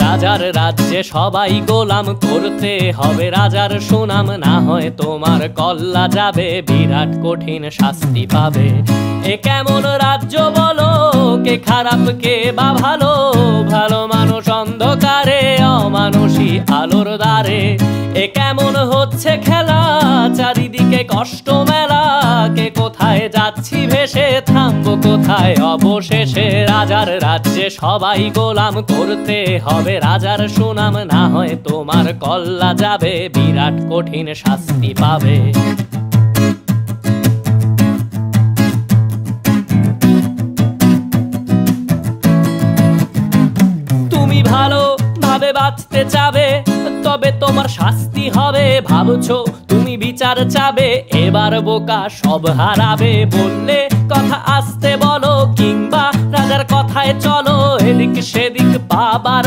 রাজার রাজ্যে সবাই গোলাম, করতে হবে রাজার সুনাম, না হয় তোমার কল্লা যাবে, বিরাট কঠিন শাস্তি পাবে। এ কেমন রাজ্য বলো, কে খারাপ কে বা ভালো, ভালো মানুষ অন্ধকারে, অমানুষী আলোর দ্বারে। এ কেমন হচ্ছে খেলা, চারিদিকে কষ্ট মেলা, কে কোথায় যাচ্ছি ভেসে, থামবো কোথায় অবশেষে। রাজার রাজ্যে সবাই গোলাম, করতে হবে রাজার সুনাম, না হয় তোমার কল্লা যাবে, বিরাট কঠিন শাস্তি পাবে। তুমি ভালো ভাবে বাঁচতে চাবে, তবে তোমার শাস্তি হবে। ভাবছো তুমি বিচার চাবে, এবার বোকা সব হারাবে। বললে কথা আসতে বলো, কিংবা রাজার কথায় চলো, এদিক সেদিক বাবার